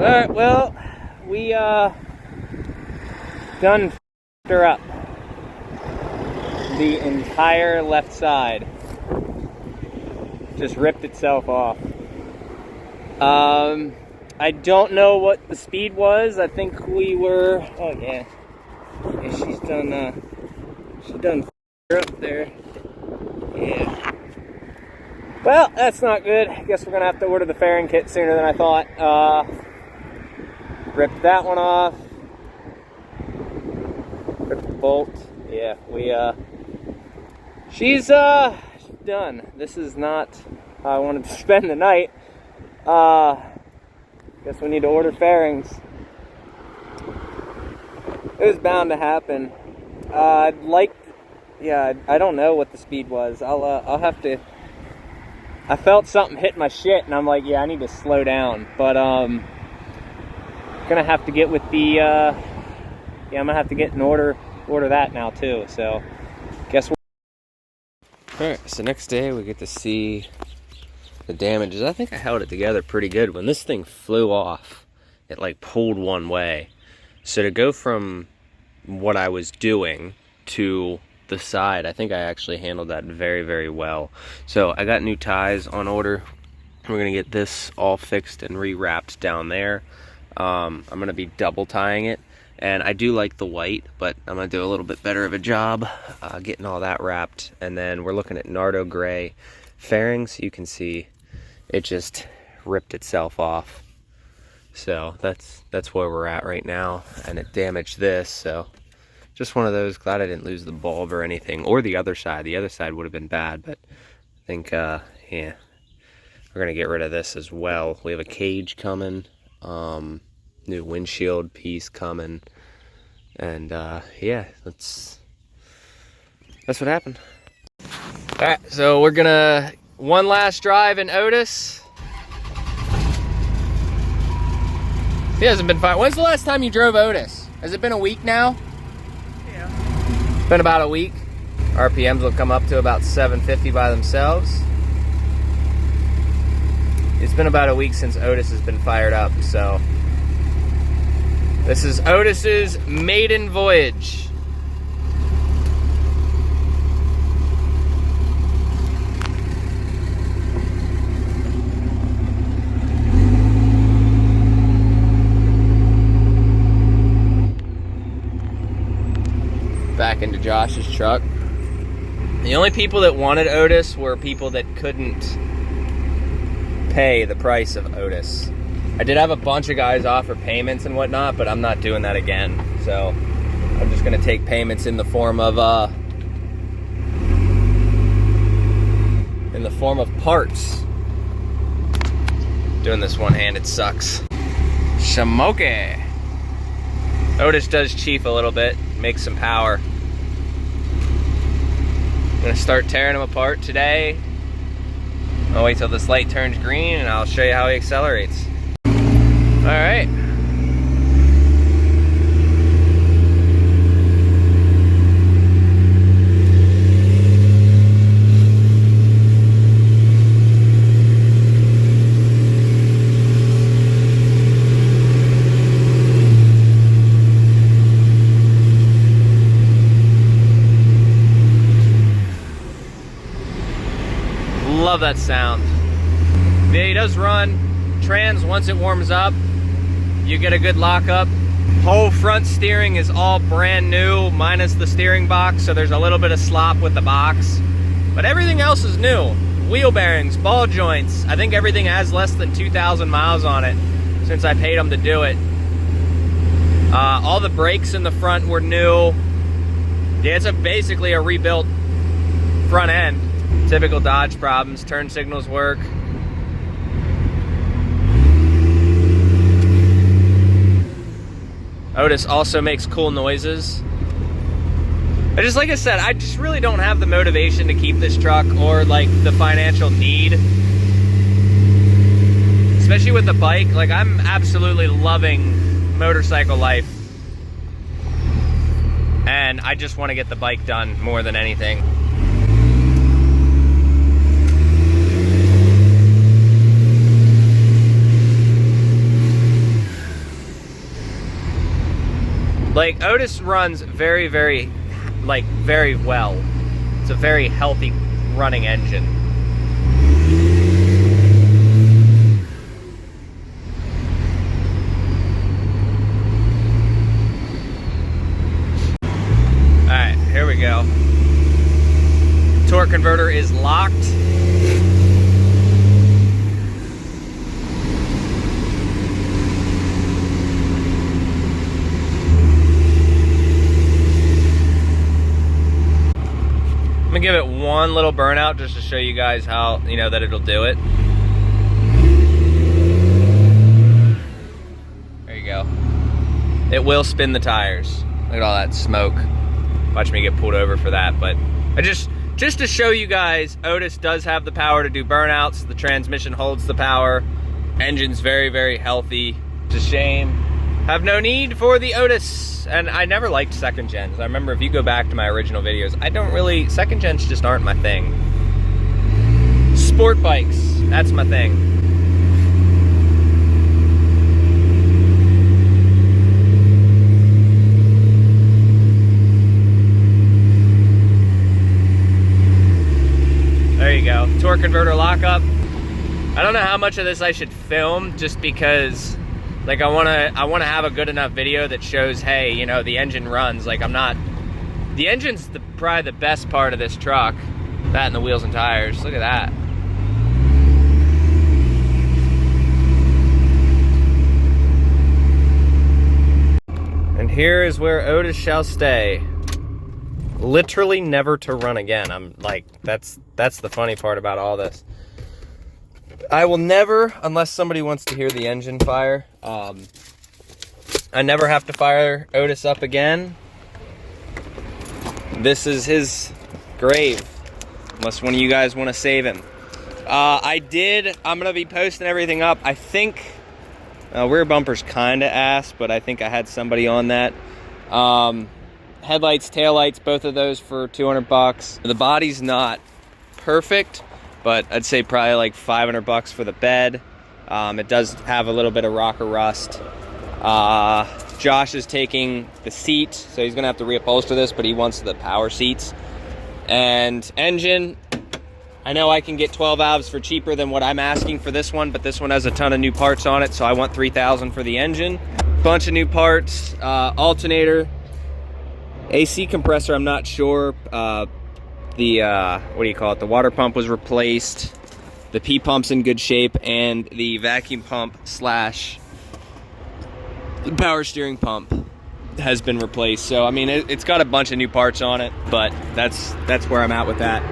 Alright, well, we done f***ed her up. The entire left side just ripped itself off. I don't know what the speed was. I think we were, oh yeah, she's done f***ed her up there. Yeah. Well, that's not good. I guess we're gonna have to order the fairing kit sooner than I thought. Ripped that one off. Ripped the bolt. Yeah, she's done. This is not how I wanted to spend the night. Guess we need to order fairings. It was bound to happen. I don't know what the speed was. I'll have to. I felt something hit my shit, and I'm like, yeah, I need to slow down. But gonna have to get with the. I'm gonna have to get an order that now too. So, guess what? All right. So next day we get to see the damages. I think I held it together pretty good. When this thing flew off, it like pulled one way. So to go from what I was doing to the side, I think I actually handled that very, very well. So I got new ties on order. We're gonna get this all fixed and rewrapped down there. I'm gonna be double tying it, and I do like the white, but I'm gonna do a little bit better of a job getting all that wrapped. And then we're looking at Nardo gray fairings. You can see it just ripped itself off. So that's where we're at right now, and it damaged this. So just one of those. Glad I didn't lose the bulb or anything, or the other side. The other side would have been bad, but I think yeah, we're gonna get rid of this as well. We have a cage coming, new windshield piece coming, and yeah, that's what happened. All right, so we're gonna one last drive in Otis. He hasn't been fine. When's the last time you drove Otis? Has it been a week now? Yeah. It's been about a week. RPMs will come up to about 750 by themselves. It's been about a week since Otis has been fired up, so this is Otis's maiden voyage. Back into Josh's truck. The only people that wanted Otis were people that couldn't pay the price of Otis. I did have a bunch of guys offer payments and whatnot, but I'm not doing that again. So I'm just gonna take payments in the form of parts. Doing this one-handed sucks. Shamoke. Otis does chief a little bit, makes some power. I'm gonna start tearing him apart today. I'll wait till this light turns green and I'll show you how he accelerates. All right. Love that sound. Yeah, he does run trans once it warms up. You get a good lockup. Whole front steering is all brand new, minus the steering box, so there's a little bit of slop with the box. But everything else is new. Wheel bearings, ball joints. I think everything has less than 2,000 miles on it since I paid them to do it. All the brakes in the front were new. Yeah, it's basically a rebuilt front end. Typical Dodge problems, turn signals work. Otis also makes cool noises. Like I said, I just really don't have the motivation to keep this truck or like the financial need. Especially with the bike, like I'm absolutely loving motorcycle life. And I just want to get the bike done more than anything. Like, Otis runs very, very, like, very well. It's a very healthy running engine. Alright, here we go. Torque converter is locked. I'm gonna give it one little burnout just to show you guys how, you know, that it'll do it. There you go. It will spin the tires. Look at all that smoke. Watch me get pulled over for that, but I just to show you guys, Otis does have the power to do burnouts. The transmission holds the power. Engine's very, very healthy. It's a shame. Have no need for the Otis. And I never liked second gens. I remember if you go back to my original videos, I don't really, second gens just aren't my thing. Sport bikes, that's my thing. There you go, torque converter lockup. I don't know how much of this I should film just because like I wanna have a good enough video that shows, hey, you know, the engine runs. Like the engine's probably the best part of this truck. That and the wheels and tires, look at that. And here is where Otis shall stay. Literally never to run again. I'm like, that's the funny part about all this. I will never, unless somebody wants to hear the engine fire, I never have to fire Otis up again. This is his grave, unless one of you guys want to save him. I'm going to be posting everything up. I think, rear bumper's kind of ass, but I think I had somebody on that. Headlights, taillights, both of those for 200 bucks. The body's not perfect, but I'd say probably like 500 bucks for the bed. It does have a little bit of rocker rust. Josh is taking the seat, so he's gonna have to reupholster this, but he wants the power seats. And engine, I know I can get 12 valves for cheaper than what I'm asking for this one, but this one has a ton of new parts on it, so I want $3,000 for the engine. Bunch of new parts, alternator, AC compressor, I'm not sure. What do you call it? The water pump was replaced. The P-pump's in good shape, and the vacuum pump slash power steering pump has been replaced. So I mean, it's got a bunch of new parts on it, but that's where I'm at with that.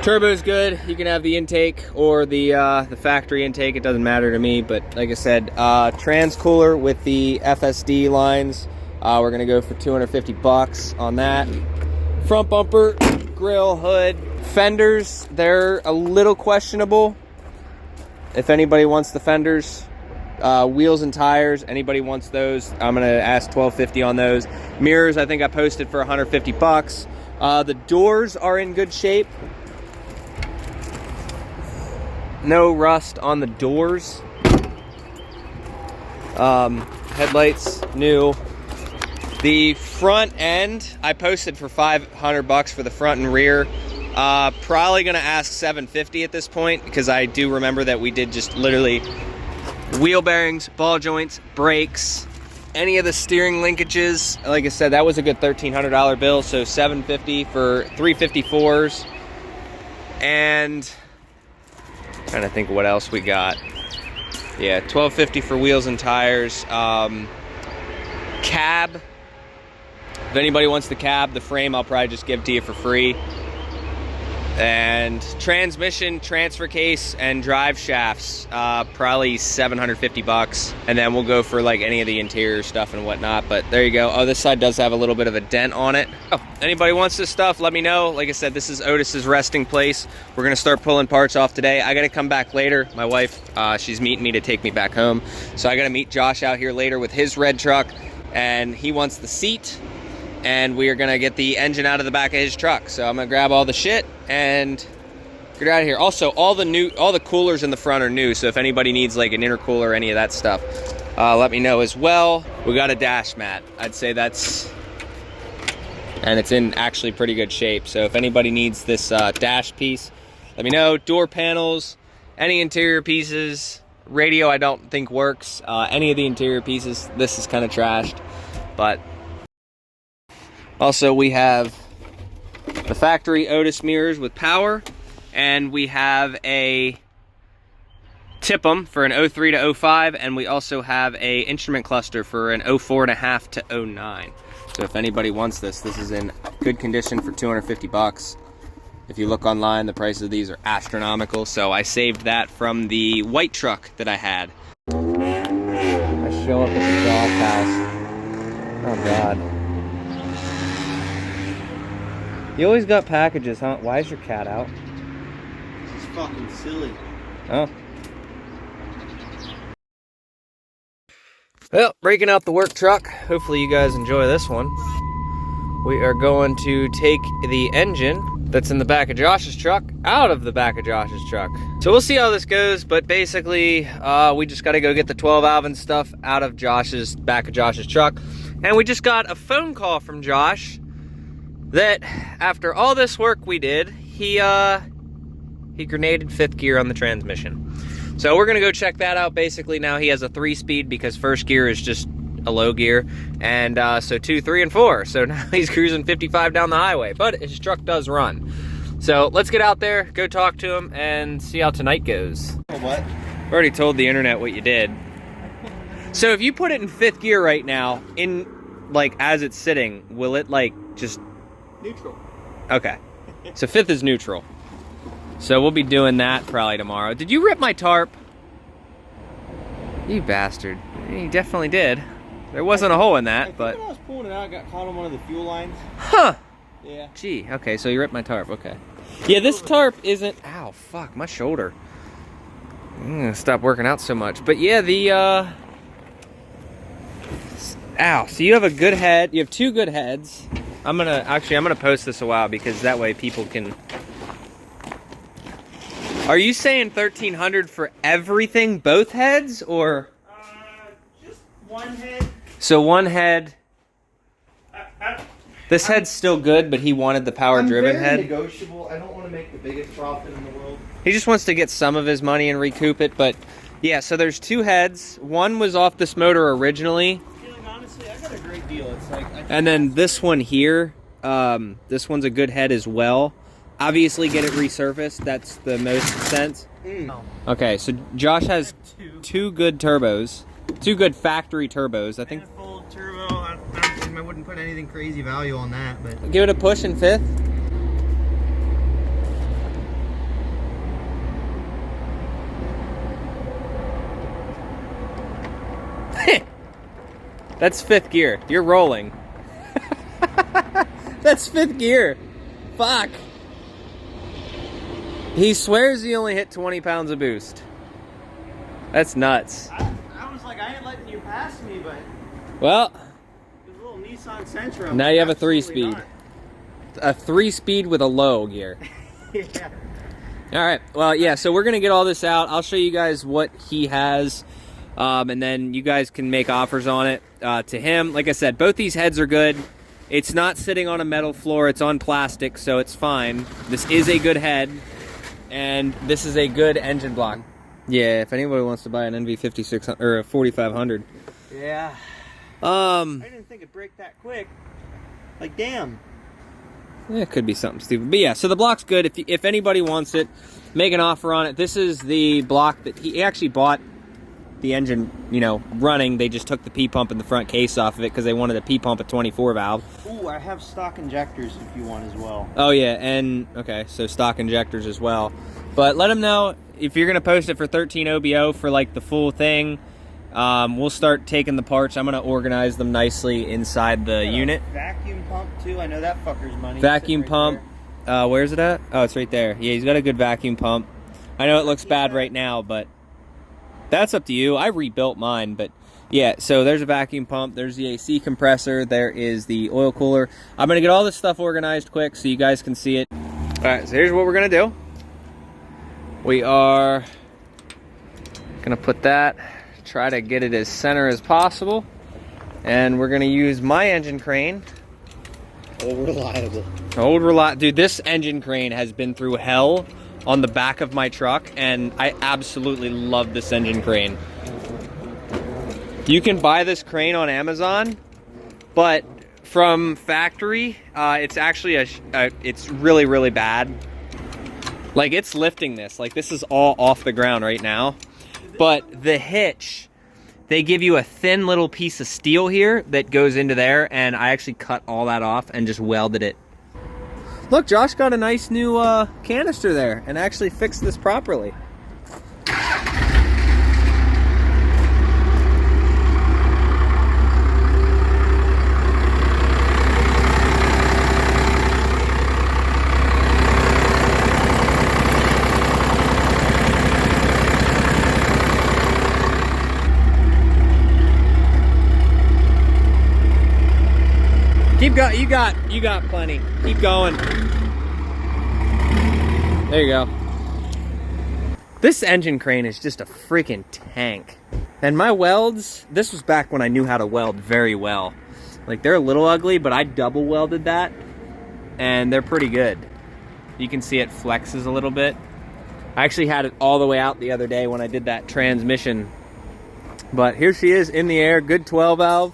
Turbo's good. You can have the intake or the factory intake. It doesn't matter to me. But like I said, trans cooler with the FSD lines. We're gonna go for 250 bucks on that. Front bumper, grill, hood, fenders. They're a little questionable. If anybody wants the fenders, wheels and tires, anybody wants those, I'm gonna ask $12.50 on those. Mirrors, I think I posted for 150 bucks. The doors are in good shape. No rust on the doors. Headlights, new. The front end, I posted for 500 bucks for the front and rear. Probably gonna ask $750 at this point, because I do remember that we did just literally wheel bearings, ball joints, brakes, any of the steering linkages. Like I said, that was a good $1,300 bill, so $750 for 354s. And I'm trying to think what else we got. Yeah, $12.50 for wheels and tires. Cab. If anybody wants the cab, the frame I'll probably just give to you for free. And transmission, transfer case, and drive shafts, probably 750 bucks. And then we'll go for like any of the interior stuff and whatnot. But there you go. Oh, this side does have a little bit of a dent on it. Oh, anybody wants this stuff, let me know. Like I said, this is Otis's resting place. We're gonna start pulling parts off today. I gotta come back later. My wife, she's meeting me to take me back home. So I gotta meet Josh out here later with his red truck. And he wants the seat. And we are gonna get the engine out of the back of his truck. So I'm gonna grab all the shit and get out of here. Also, all the coolers in the front are new. So if anybody needs like an intercooler or any of that stuff, let me know as well. We got a dash mat. I'd say that's, and it's in actually pretty good shape. So if anybody needs this dash piece, let me know. Door panels, any interior pieces. Radio I don't think works. Any of the interior pieces, this is kind of trashed. But also we have the factory Otis mirrors with power, and we have a tip-em for an 03 to 05, and we also have a instrument cluster for an 04.5 to 09. So if anybody wants this, this is in good condition for 250 bucks. If you look online, the prices of these are astronomical, so I saved that from the white truck that I had. I show up at the golf house. Oh God. You always got packages, huh? Why is your cat out? It's fucking silly. Oh. Well, breaking out the work truck. Hopefully you guys enjoy this one. We are going to take the engine that's in the back of Josh's truck out of the back of Josh's truck. So we'll see how this goes, but basically we just got to go get the 12 valve and stuff out of Josh's back of Josh's truck. And we just got a phone call from Josh that after all this work we did, he grenaded 5th gear on the transmission. So we're gonna go check that out. Basically now he has a 3-speed because 1st gear is just a low gear, and so 2, 3, and 4. So now he's cruising 55 down the highway, but his truck does run. So let's get out there, go talk to him, and see how tonight goes. What? I already told the internet what you did. So if you put it in 5th gear right now, in like as it's sitting, will it like just Neutral. Okay. So 5th is neutral. So we'll be doing that probably tomorrow. Did you rip my tarp? You bastard. You definitely did. There wasn't a hole in that, but... when I was pulling it out, I got caught on one of the fuel lines. Huh! Yeah. Gee, okay, so you ripped my tarp, okay. Yeah, this tarp isn't... Ow, fuck, my shoulder. I'm gonna stop working out so much. But yeah, the, Ow, so you have a good head. You have 2 good heads. I'm gonna post this a while because that way people can... Are you saying 1,300 for everything, both heads, or? Just one head. So one head. This head's still good, but he wanted the power-driven head. Negotiable. I don't want to make the biggest profit in the world. He just wants to get some of his money and recoup it, but yeah. So there's 2 heads. One was off this motor originally. Honestly, I got a great deal. It's like. And then this one here, this one's a good head as well. Obviously, get it resurfaced. That's the most sense. Okay, so Josh has 2 good turbos, 2 good factory turbos. I think. Full turbo. I wouldn't put anything crazy value on that, but give it a push in 5th. That's 5th gear. You're rolling. That's 5th gear. Fuck. He swears he only hit 20 pounds of boost. That's nuts. I was like, I ain't letting you pass me, but... Well... There's a little Nissan Sentra. Now you have a 3-speed. A 3-speed with a low gear. Yeah. Alright, well, yeah, so we're going to get all this out. I'll show you guys what he has, and then you guys can make offers on it to him. Like I said, both these heads are good. It's not sitting on a metal floor. It's on plastic, so it's fine. This is a good head. And this is a good engine block. Yeah, if anybody wants to buy an NV5600 or a 4500. Yeah. I didn't think it'd break that quick. Like, damn. Yeah, it could be something stupid. But yeah, so the block's good. If anybody wants it, make an offer on it. This is the block that he actually bought the engine, you know, running. They just took the P-pump and the front case off of it because they wanted a P-pump at 24 valve. Ooh, I have stock injectors if you want as well. Oh yeah, and okay, so stock injectors as well. But let them know if you're gonna post it for 13 OBO for like the full thing. We'll start taking the parts. I'm gonna organize them nicely inside the unit. Vacuum pump too. I know that fucker's money. Vacuum right pump. Where's it at? Oh, it's right there. Yeah, he's got a good vacuum pump. I know it looks bad right now, but that's up to you. I rebuilt mine, but yeah, so there's a vacuum pump, there's the AC compressor, there is the oil cooler. I'm gonna get all this stuff organized quick so you guys can see it. All right, so here's what we're gonna do. We are gonna put that try to get it as center as possible. And we're gonna use my engine crane. Old reliable. Dude, this engine crane has been through hell on the back of my truck, and I absolutely love this engine crane. You can buy this crane on Amazon, but from factory, it's actually it's really, really bad. Like, it's lifting this. Like, this is all off the ground right now. But the hitch, they give you a thin little piece of steel here that goes into there, and I actually cut all that off and just welded it. Look, Josh got a nice new canister there and actually fixed this properly. Keep going. You got plenty. Keep going. There you go. This engine crane is just a freaking tank. And my welds, this was back when I knew how to weld very well. Like, they're a little ugly, but I double welded that, and they're pretty good. You can see it flexes a little bit. I actually had it all the way out the other day when I did that transmission. But here she is in the air, good 12 valve.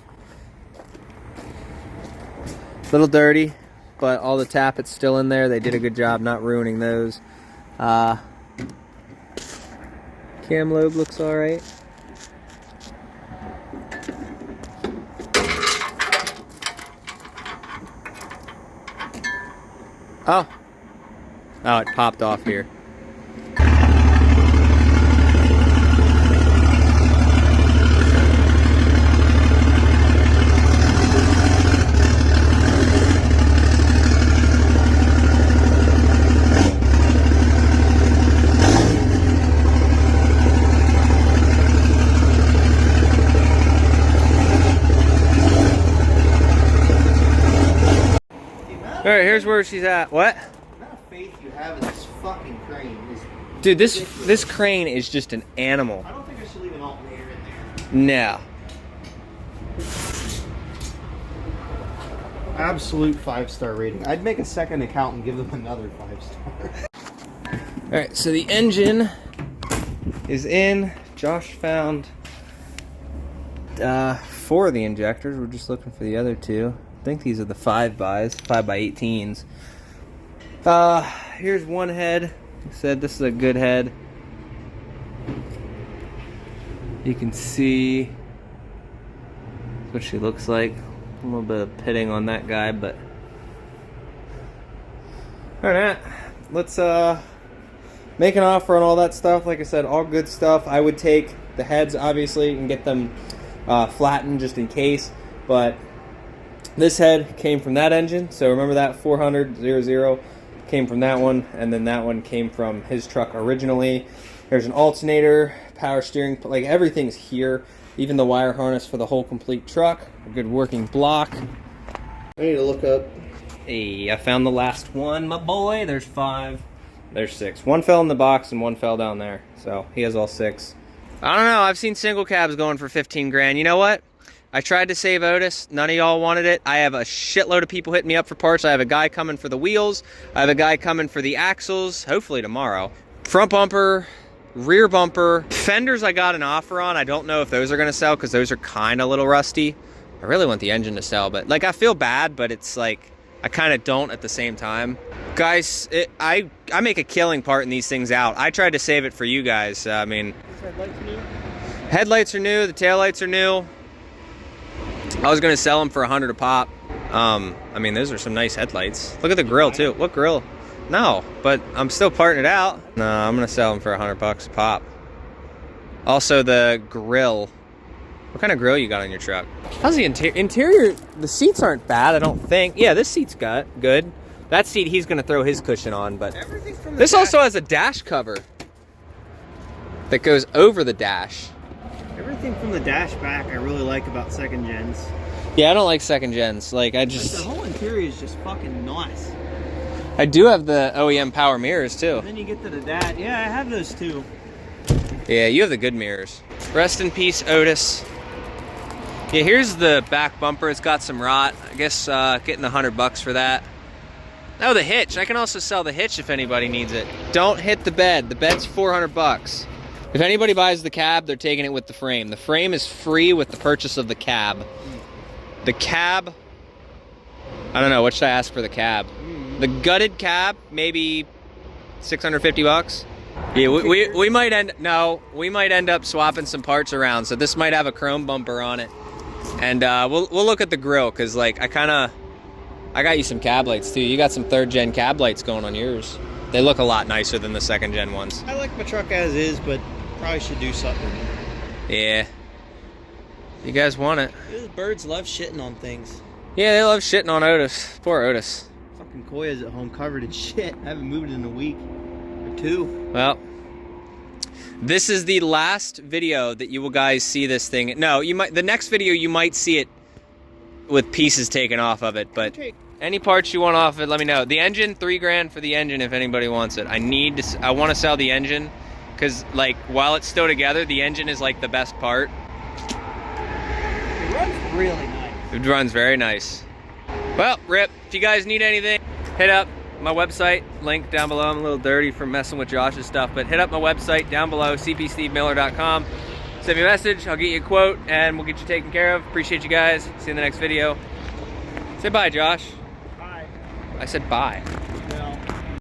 Little dirty, but all the tappets still in there. They did a good job not ruining those. Cam lobe looks all right. Oh, it popped off here. All right, here's where she's at. What? The amount of faith you have in this fucking crane is Dude, this crane is just an animal. I don't think I should leave an alternator in there. No. Absolute 5-star rating. I'd make a second account and give them another 5-star. All right, so the engine is in. Josh found 4 of the injectors. We're just looking for the other 2. I think these are the 5x18s. Here's one head. Like I said, this is a good head. You can see what she looks like. A little bit of pitting on that guy, but all right, let's make an offer on all that stuff. Like I said, all good stuff. I would take the heads, obviously, and get them flattened just in case, but this head came from that engine, so remember that 400-00 came from that one, and then that one came from his truck originally. There's an alternator, power steering, like everything's here, even the wire harness for the whole complete truck, a good working block. I need to look up. Hey, I found the last one, my boy. There's 5, there's 6. One fell in the box and one fell down there, so he has all 6. I don't know, I've seen single cabs going for 15 grand. You know what? I tried to save Otis. None of y'all wanted it. I have a shitload of people hitting me up for parts. I have a guy coming for the wheels. I have a guy coming for the axles, hopefully tomorrow. Front bumper, rear bumper. Fenders I got an offer on. I don't know if those are going to sell because those are kind of a little rusty. I really want the engine to sell, but like I feel bad, but it's like I kind of don't at the same time. Guys, I make a killing parting these things out. I tried to save it for you guys. I mean, headlights are new. The taillights are new. I was gonna sell them for $100 a pop. I mean, those are some nice headlights. Look at the grill too. What grill? No, but I'm still parting it out. No, I'm gonna sell them for $100 a pop. Also, the grill. What kind of grill you got on your truck? How's the interior? The seats aren't bad, I don't think. Yeah, this seat's good. That seat he's gonna throw his cushion on, but this also has a dash cover that goes over the dash. Everything from the dash back I really like about second gens. Yeah, I don't like second gens. Like, I just... The whole interior is just fucking nice. I do have the OEM power mirrors, too. And then you get to the dash. Yeah, I have those too. Yeah, you have the good mirrors. Rest in peace, Otis. Yeah, here's the back bumper. It's got some rot. I guess getting $100 for that. Oh, the hitch. I can also sell the hitch if anybody needs it. Don't hit the bed. The bed's $400. If anybody buys the cab, they're taking it with the frame. The frame is free with the purchase of the cab. The cab, I don't know, what should I ask for the cab? The gutted cab, maybe $650. Yeah, we might end up swapping some parts around. So this might have a chrome bumper on it, and we'll look at the grill, cause like I got you some cab lights too. You got some 3rd gen cab lights going on yours. They look a lot nicer than the 2nd gen ones. I like my truck as is, but probably should do something. Yeah. You guys want it? Those birds love shitting on things. Yeah, they love shitting on Otis. Poor Otis. Fucking Koya's at home covered in shit. I haven't moved in a week or 2. Well, this is the last video that you will guys see this thing. No, the next video you might see it with pieces taken off of it, but any parts you want off it, let me know. The engine, $3 grand for the engine if anybody wants it. I want to sell the engine, because like while it's still together, the engine is like the best part. It runs really nice. It runs very nice. Well, Rip, if you guys need anything, hit up my website, link down below. I'm a little dirty from messing with Josh's stuff, but hit up my website down below, cpstevemiller.com. Send me a message, I'll get you a quote, and we'll get you taken care of. Appreciate you guys. See you in the next video. Say bye, Josh. Bye. I said bye.